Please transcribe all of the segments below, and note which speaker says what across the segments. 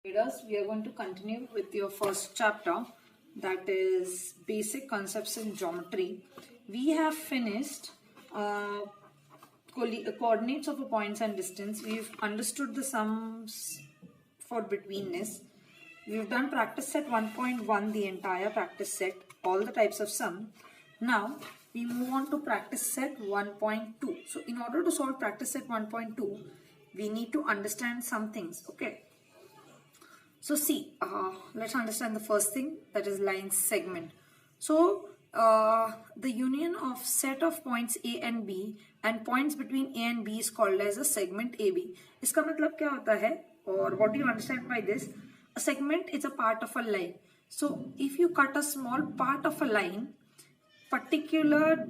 Speaker 1: Traders, we are going to continue with your first chapter, that is basic concepts in geometry. We have finished coordinates of a points and distance. We've understood the sums for betweenness. We've done practice set 1.1, the entire practice set, all the types of sum. Now we move on to practice set 1.2. So in order to solve practice set 1.2, we need to understand some things. Okay. So see, let's understand the first thing, that is line segment. So the union of set of points A and B and points between A and B is called as a segment AB. इसका मतलब क्या होता है, or what do you understand by this? A segment is a part of a line. So if you cut a small part of a line, particular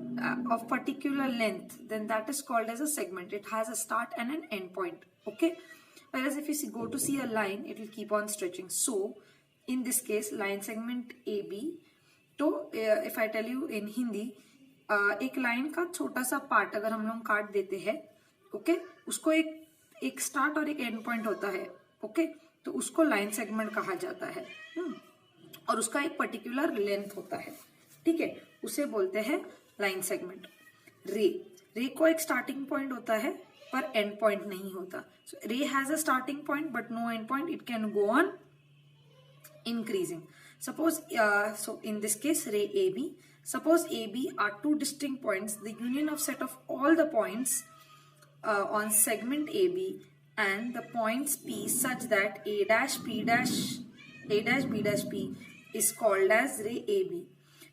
Speaker 1: length, then that is called as a segment. It has a start and an end point. Okay. Whereas if you go to see a line, it will keep on stretching. So in this case, line segment AB. तो if I tell you in Hindi, एक line का छोटा सा part अगर हम लोग काट देते हैं, ओके, उसको एक स्टार्ट और एक एंड पॉइंट होता है, ओके, तो उसको लाइन सेगमेंट कहा जाता है, और उसका एक पर्टिकुलर लेंथ होता है, ठीक है, उसे बोलते हैं लाइन सेगमेंट. रे को एक स्टार्टिंग पॉइंट होता है पर एंड पॉइंट नहीं होता. So ray has a starting point but no end point. It can go on increasing. Suppose so in this case ray AB, suppose AB are two distinct points, the union of set of all the points on segment AB and the points P such that A dash B dash P is called as ray AB.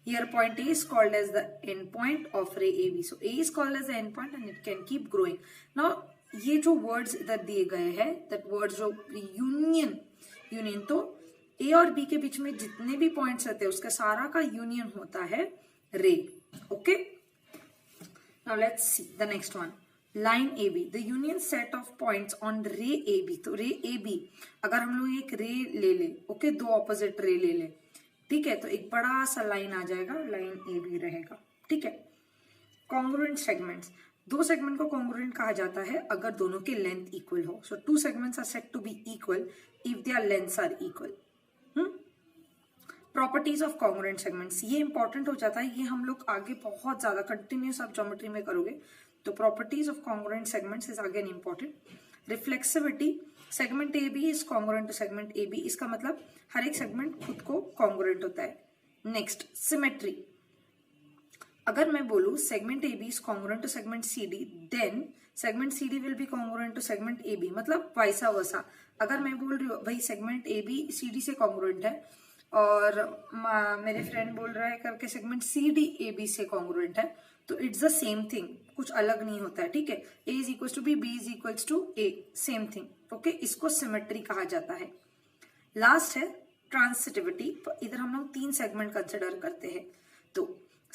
Speaker 1: Here point A is called as the end point of ray AB. So A is called as the end point and it can keep growing. Now ये जो words इधर दिए गए हैं, that words जो union तो ए और B के बीच में जितने भी पॉइंट्स रहते हैं उसका सारा का यूनियन होता है ray. Okay, now let's see the next one, line A B, the union set of points on ray A B. तो रे ए बी अगर हम लोग एक रे ले ले, ओके, दो ऑपोजिट रे ले ले, ठीक है, तो एक बड़ा सा लाइन आ जाएगा, लाइन ए बी रहेगा, ठीक है. कॉन्ग्रुएंट सेगमेंट्स, दो सेगमेंट को कॉन्ग्रुएंट कहा जाता है अगर दोनों के लेंथ इक्वल हो. So two segments are said to be equal if their lengths are equal. Properties of congruent segments, ये इंपॉर्टेंट हो जाता है, ये हम लोग आगे बहुत ज्यादा कंटिन्यूस आप ज्योमेट्री में करोगे. तो properties of congruent segments is again important. Reflexivity, segment A B is congruent to segment A B, इसका मतलब हर एक सेगमेंट खुद को कॉन्ग्रुएंट होता है. नेक्स्ट, सिमेट्री, अगर मैं बोलूं segment A B is congruent to segment C D, then segment C D will be congruent to segment A B, मतलब वाइसा वर्सा. अगर मैं बोल रही हूँ भाई segment A B C D से कॉन्ग्रुएंट है और मेरे फ्रेंड बोल रहा है करके segment C D A B से कॉन्ग्रुएंट है, तो इट्स द सेम थिंग, कुछ अलग नहीं होता है, ठीक है. A is equal to B is equal to A, same thing, okay, इसको सिमेट्री कहा जाता है. लास्ट है ट्रांसिटिविटी. इधर हम लोग तीन सेगमेंट कंसिडर करते हैं. तो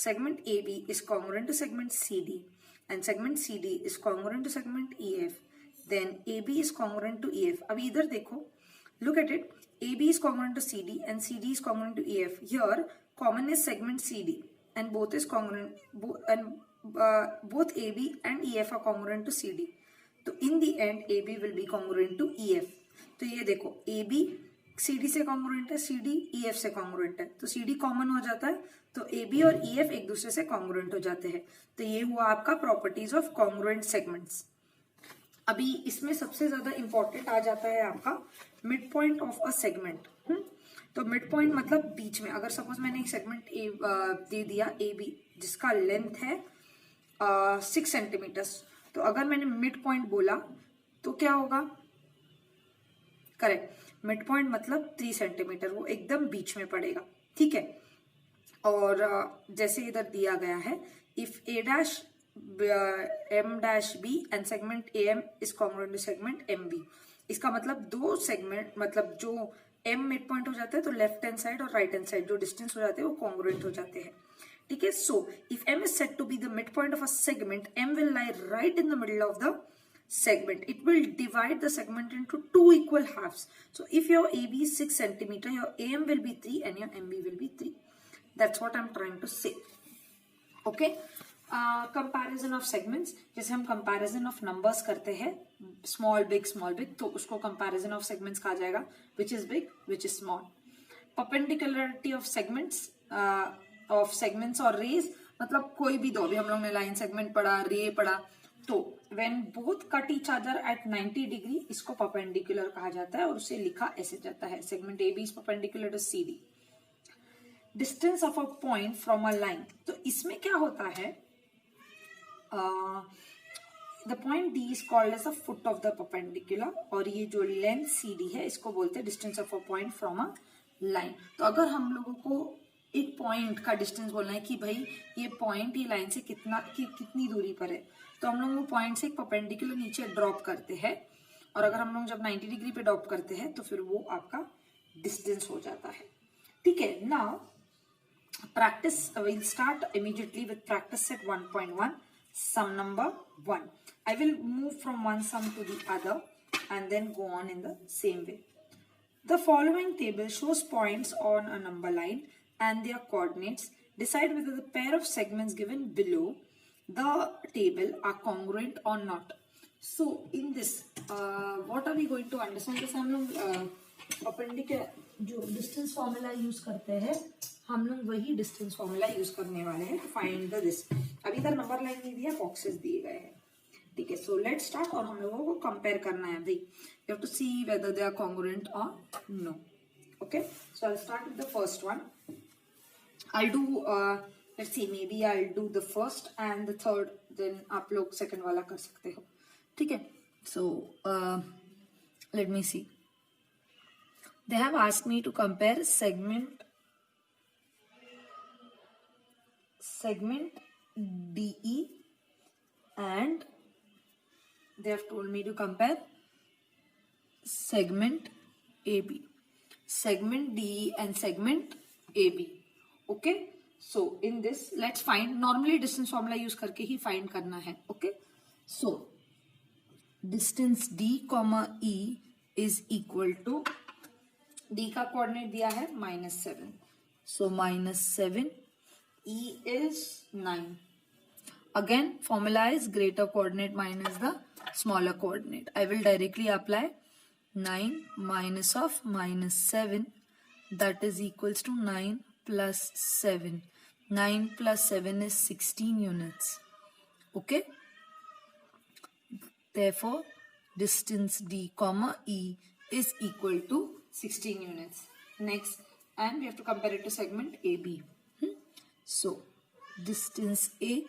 Speaker 1: segment AB is congruent to segment CD and segment CD is congruent to segment EF. Then AB is congruent to EF. अभी इधर देखो, look at it. AB is congruent to CD and CD is congruent to EF. Here common is segment CD and both is congruent both AB and EF are congruent to CD. तो in the end AB will be congruent to EF. तो ये देखो AB CD से congruent है, CD EF से congruent है, तो CD common हो जाता है, तो AB और EF एक दूसरे से कॉन्ग्रुएंट हो जाते हैं. तो ये हुआ आपका प्रॉपर्टीज ऑफ कॉन्ग्रुएंट सेगमेंट्स. अभी इसमें सबसे ज्यादा इंपॉर्टेंट आ जाता है आपका mid point of a segment. तो मिड पॉइंट मतलब बीच में, अगर सपोज मैंने एक सेगमेंट दे दिया AB जिसका लेंथ है 6 सेंटीमीटर, तो अगर मैंने मिड पॉइंट बोला तो क्या होगा, करेक्ट, मिड पॉइंट मतलब 3 सेंटीमीटर, वो एकदम बीच में पड़ेगा, ठीक है. और जैसे इधर दिया गया है, if A dash M dash B and segment A M is congruent to segment M B, इसका मतलब दो सेगमेंट, मतलब जो एम मिड पॉइंट हो जाता है तो लेफ्ट हैंड साइड और राइट हैंड साइड जो डिस्टेंस हो जाते हैं वो कॉन्ग्रुएंट हो जाते हैं, ठीक है. So if M is said to be the midpoint of a segment, M will lie right in the middle of the segment. It will divide the segment into two equal halves. So if your AB is 6 centimeter, your AM will be 3 and your MB will be 3. That's what I'm trying to say. Okay. Comparison of segments, जैसे हम comparison of numbers करते हैं, small big, तो उसको comparison of segments कहा जाएगा, which is big which is small. Perpendicularity of segments और raise, मतलब कोई भी दो, भी हम लोग ने लाइन सेगमेंट पढ़ा, रे पढ़ा, तो when both cut each other at 90 degree, इसको परपेंडिकुलर कहा जाता है और उसे लिखा ऐसे जाता है, segment A B is perpendicular to C D. Distance of a point from a line, तो इसमें क्या होता है, the point D is called as a foot of the perpendicular, और ये जो लेंथ सी डी है इसको बोलते हैं distance of a point from a line. तो अगर हम लोगों को एक पॉइंट का डिस्टेंस बोलना है कि भाई ये पॉइंट ये लाइन से कितनी दूरी पर है, तो हम लोग वो पॉइंट से एक परपेंडिकुलर नीचे ड्रॉप करते हैं, और अगर हम लोग जब 90 डिग्री पे ड्रॉप करते हैं तो फिर वो आपका डिस्टेंस हो जाता है. ठीक है. Now practice, we'll start immediately with practice set 1.1, sum number 1. I will move from one sum to the other and then go on in the same way. The following table shows points on a number line and their coordinates. Decide whether the pair of segments given below the table are congruent or not. So in this, what are we going to understand? जैसे हम लोग perpendicular जो distance formula use करते हैं, हम लोग वही distance formula use करने वाले हैं टू फाइंड द दिस. अभी इधर नंबर लाइन नहीं दिया, बॉक्सेस दिए गए हैं. ठीक है. सो लेट्स स्टार्ट, और हम लोगों को कंपेयर करना है भाई. You have to see whether they are congruent और no. Okay. So I start with the first one. I do let's see, maybe I do the first and the third, then आप लोग second वाला कर सकते हो. ठीक है. So let me see. They have asked me to compare segment DE, and they have told me to compare segment AB. Segment DE and segment AB. Okay. So in this, let's find. Normally distance formula use करके ही find करना है. Okay. So distance D, E is equal to, D का coordinate दिया है -7, so -7, E is 9. Again, formula is greater coordinate minus the smaller coordinate. I will directly apply 9 minus of -7, that is equals to 9 plus 7. 9 plus 7 is 16 units. Okay. Therefore, distance D, E is equal to 16 units. Next, and we have to compare it to segment AB. So distance A,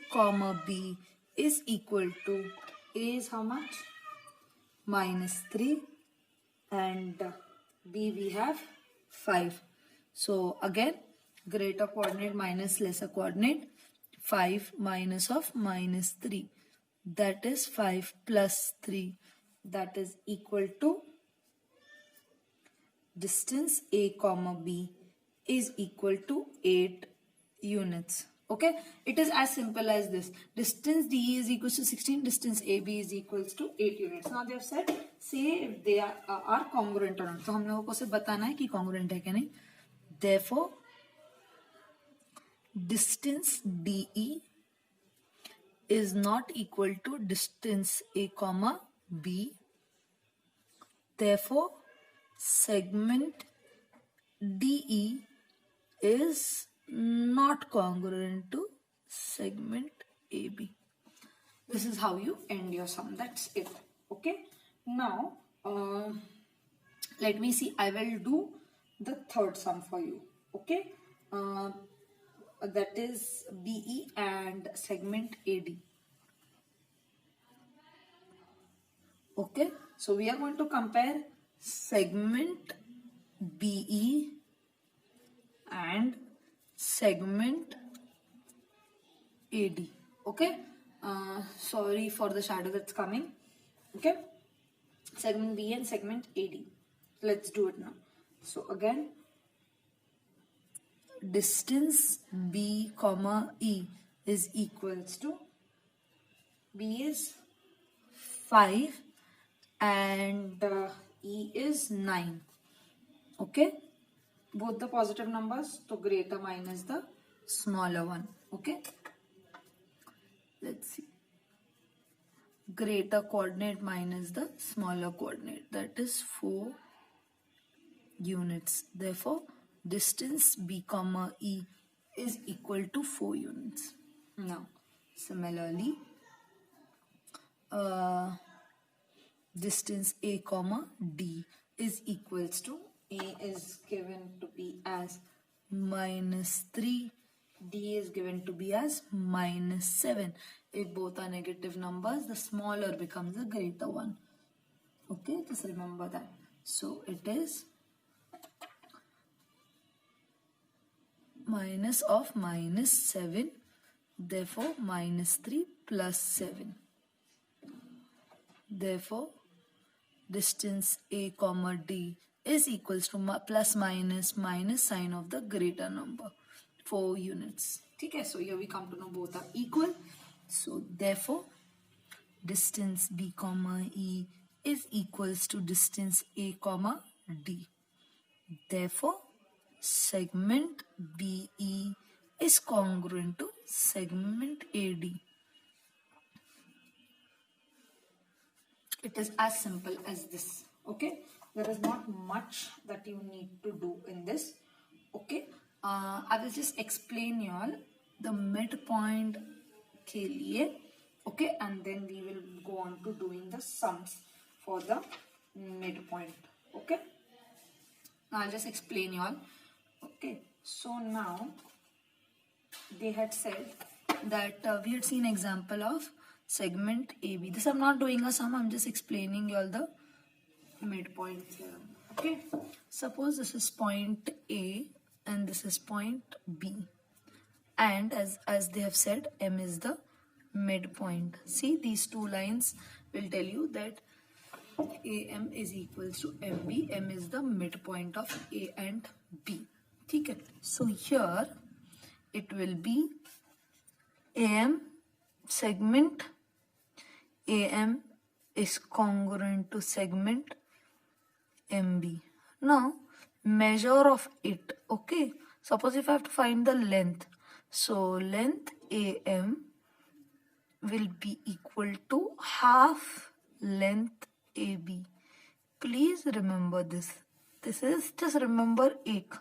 Speaker 1: B is equal to, A is how much? -3, and B we have 5. So again, greater coordinate minus lesser coordinate. 5 minus of -3, that is 5 plus 3, that is equal to, distance A, B is equal to 8 units. Okay. It is as simple as this. Distance DE is equals to 16. Distance AB is equals to 8 units. Now they have said, say if they are congruent or not. तो हम लोगों को सिर्फ बताना है कि congruent है क्या नहीं. Therefore, distance DE is not equal to distance A, B. Therefore, segment DE is not congruent to segment AB. This is how you end your sum. That's it. Okay. Now, let me see. I will do the third sum for you. Okay. That is BE and segment AD. Okay. So we are going to compare segment BE and segment AD. Okay. Sorry for the shadow that's coming. Okay. Segment B and segment AD. Let's do it now. So again, distance B, E is equals to, B is 5 and E is 9. Okay. Both the positive numbers, so greater minus the smaller one. Okay.
Speaker 2: let's see, greater coordinate minus the smaller coordinate, that is 4 units. Therefore, distance B comma E is equal to 4 units. Now, similarly, distance A comma D is equals to, A is given to be as -3, D is given to be as -7. If both are negative numbers, the smaller becomes the greater one. Okay, just remember that. So it is minus of -7, therefore -3 plus 7. Therefore, distance A comma D is equals to plus minus sign of the greater number, 4 units. Okay, so here we come to know both are equal. So therefore, distance B comma E is equals to distance A comma D. Therefore, segment BE is congruent to segment AD. It is as simple as this. Okay, there is not much that you need to do in this. Okay, I will just explain you all the midpoint के लिए. Okay, and then we will go on to doing the sums for the midpoint. Okay, I'll just explain you all. Okay, so now they had said that we had seen example of segment AB. This I'm not doing a sum, I'm just explaining you all the midpoint theorem. Okay, suppose this is point A and this is point B, and as they have said, M is the midpoint. See, these two lines will tell you that AM is equals to MB. M is the midpoint of A and B. Okay, so here it will be AM segment AM is congruent to segment MB. Now measure of it. Okay, suppose if I have to find the length, so length AM will be equal to half length AB. Please remember this. This is just remember एक,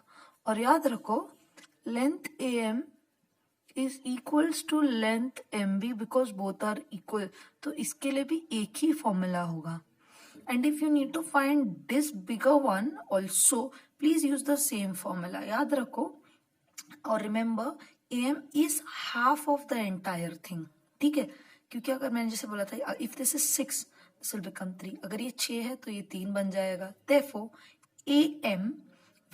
Speaker 2: और याद रखो length AM is equals to length MB because both are equal. तो इसके लिए भी एक ही formula होगा. And if you need to find this bigger one also, please use the same formula. याद रखो, और remember AM is half of the entire thing. ठीक है, क्योंकि अगर मैंने जैसे बोला था if this is 6, this will become 3. अगर ये 6 है तो ये 3 बन जाएगा. Therefore, AM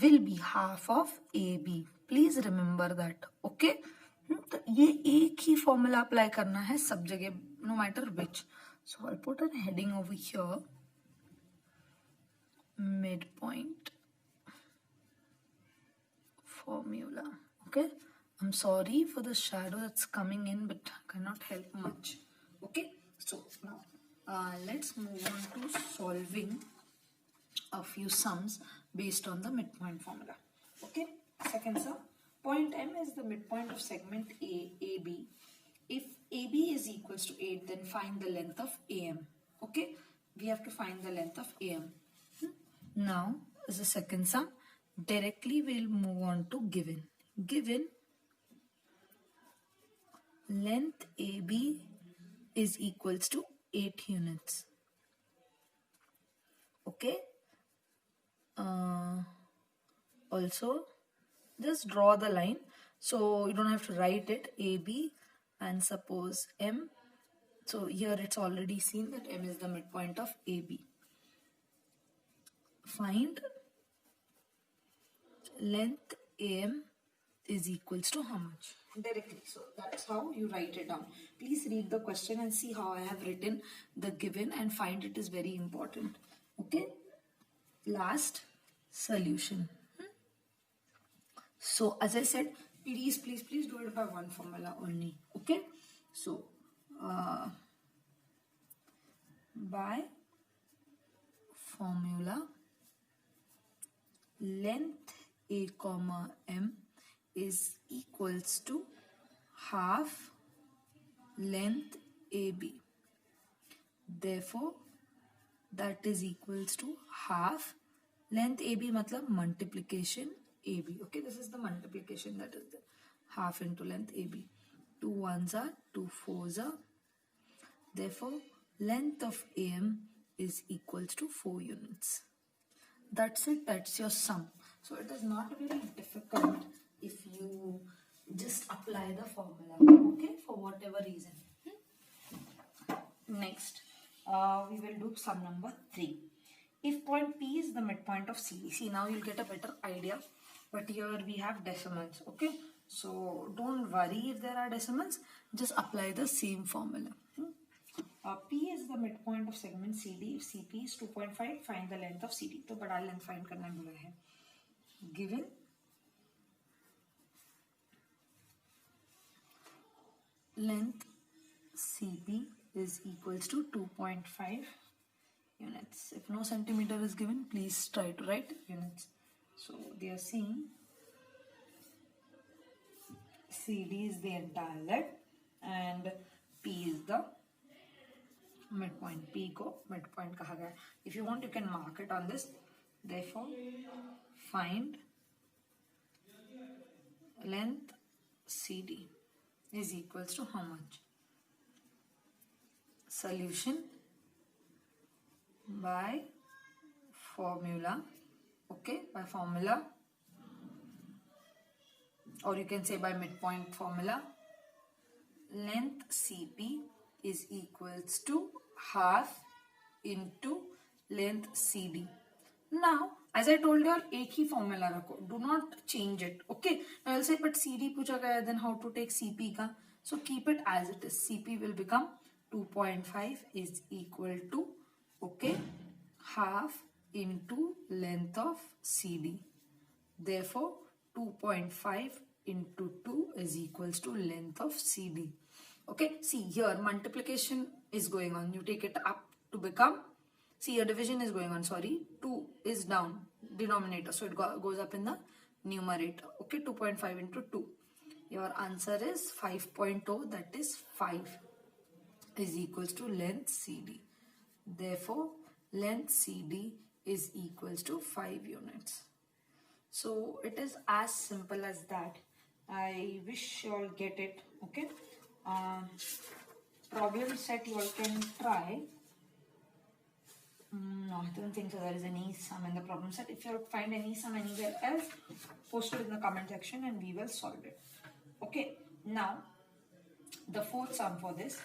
Speaker 2: will be half of AB. Please remember that. Okay? तो ये एक ही फॉर्मूला अप्लाई करना है सब जगह, no matter which. So I'll put a heading over here. Midpoint formula. Okay? I'm sorry for the shadow that's coming in, but I cannot help much. Okay? So now let's move on to solving a few sums based on the midpoint formula. Okay? Second sum. Point M is the midpoint of segment AB. If AB is equals to 8, then find the length of AM. Okay? We have to find the length of AM. Now, as a second sum, directly we'll move on to given. Given length AB is equals to 8 units. Okay? Also, just draw the line, so you don't have to write it, AB, and suppose M. So here it's already seen that M is the midpoint of AB. Find length AM is equals to how much? Directly. So that's how you write it down. Please read the question and see how I have written the given and find it is very important. Okay. Last, solution. So as I said, please do it by one formula only. Okay. So by formula, length A comma M is equals to half length AB. Therefore, that is equals to half length AB matlab multiplication AB. Okay, this is the multiplication, that is the half into length AB. 2 ones are 2 fours are. Therefore, length of AM is equals to 4 units. That's it. That's your sum. So it is not very difficult if you just apply the formula. Okay, for whatever reason. Next, we will do sum number 3. If point P is the midpoint of CD, see now you'll get a better idea. But here we have decimals. Okay, so don't worry if there are decimals. Just apply the same formula. P is the midpoint of segment CD. If CP is 2.5, find the length of CD. तो बड़ा length find करना बोला है. Given length CP is equals to 2.5 units. If no centimeter is given, please try to write units. So they are saying CD is the entire length and P is the midpoint. P को midpoint कहा गया. If you want, you can mark it on this. Therefore, find length CD is equals to how much? Solution by formula. Okay, by formula, or you can say by midpoint formula. Length CP is equals to half into length CD. Now, as I told you, एक ही formula रखो. Do not change it. Okay. Now I'll say, but CD पूछा गया, then how to take CP का? So keep it as it is. CP will become 2.5 is equal to, okay, half into length of CD. Therefore, 2.5 into 2 is equals to length of CD. Okay, see here multiplication is going on. You take it up to become, see here division is going on, sorry, 2 is down, denominator, so it goes up in the numerator. Okay, 2.5 into 2. Your answer is 5.0, that is 5 is equals to length CD. Therefore, length CD is equals to 5 units. So it is as simple as that. I wish you all get it. Okay. Problem set you all can try. No, I don't think so there is any sum in the problem set. If you find any sum anywhere else, post it in the comment section and we will solve it. Okay. Now, the fourth sum for this.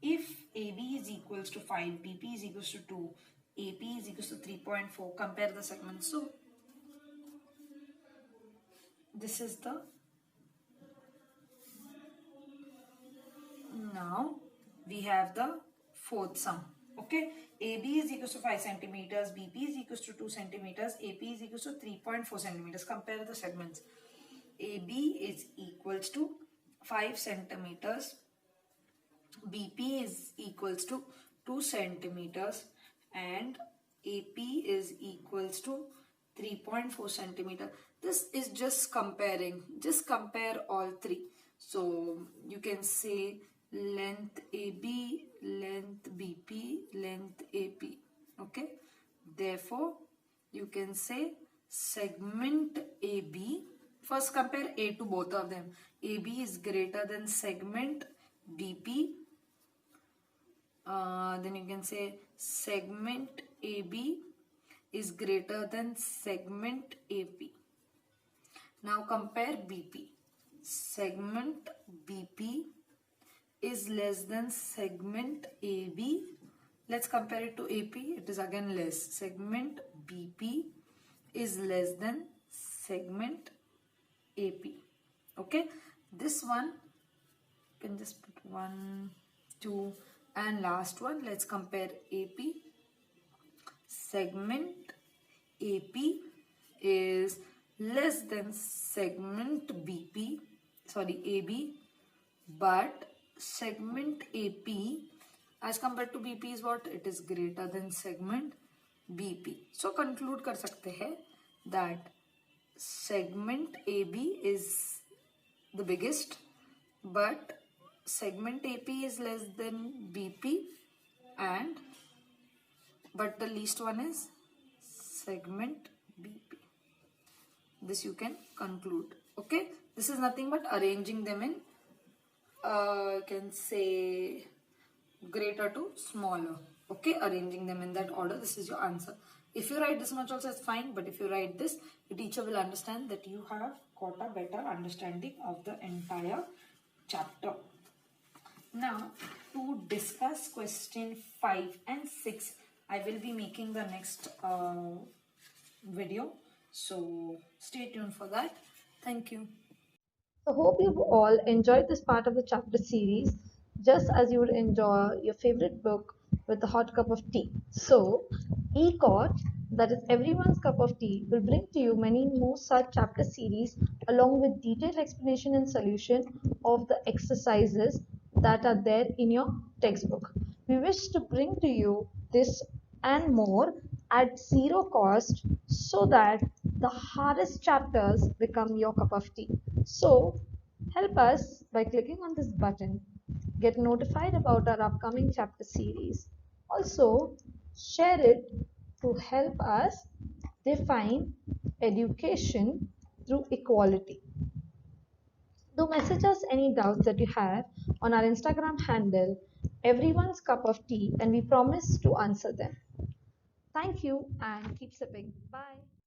Speaker 2: If AB is equals to 5, BP is equals to 2, AP is equals to 3.4, compare the segments. So, this is the, now we have the fourth sum. Okay, AB is equals to 5 centimeters, BP is equals to 2 centimeters, AP is equals to 3.4 centimeters. Compare the segments. AB is equals to 5 centimeters, BP is equals to 2 centimeters and AP is equals to 3.4 centimeter. This is just comparing. Just compare all three. So you can say length AB, length BP, length AP. Okay. Therefore, you can say segment AB. First compare A to both of them. AB is greater than segment BP. Then you can say segment AB is greater than segment AP. Now compare BP. Segment BP is less than segment AB. Let's compare it to AP. It is again less. Segment BP is less than segment AP. Okay. This one, you can just put 1, 2, and last one. Let's compare AP. Segment AP is less than segment BP, sorry, AB, but segment AP as compared to BP is what? It is greater than segment BP. So conclude कर सकते हैं that segment AB is the biggest, but segment AP is less than BP, and but the least one is segment BP. This you can conclude. Okay, this is nothing but arranging them in you can say greater to smaller. Okay, arranging them in that order. This is your answer. If you write this much also is fine, but if you write this, the teacher will understand that you have got a better understanding of the entire chapter. Now, to discuss question 5 and 6, I will be making the next video. So, stay tuned for that. Thank you.
Speaker 3: I hope you've all enjoyed this part of the chapter series just as you would enjoy your favorite book with a hot cup of tea. So, ECOT, that is everyone's cup of tea, will bring to you many more such chapter series along with detailed explanation and solution of the exercises that are there in your textbook. We wish to bring to you this and more at zero cost so that the hardest chapters become your cup of tea. So, help us by clicking on this button. Get notified about our upcoming chapter series. Also, share it to help us define education through equality. Do message us any doubts that you have on our Instagram handle, everyone's cup of tea, and we promise to answer them. Thank you and keep sipping. Bye.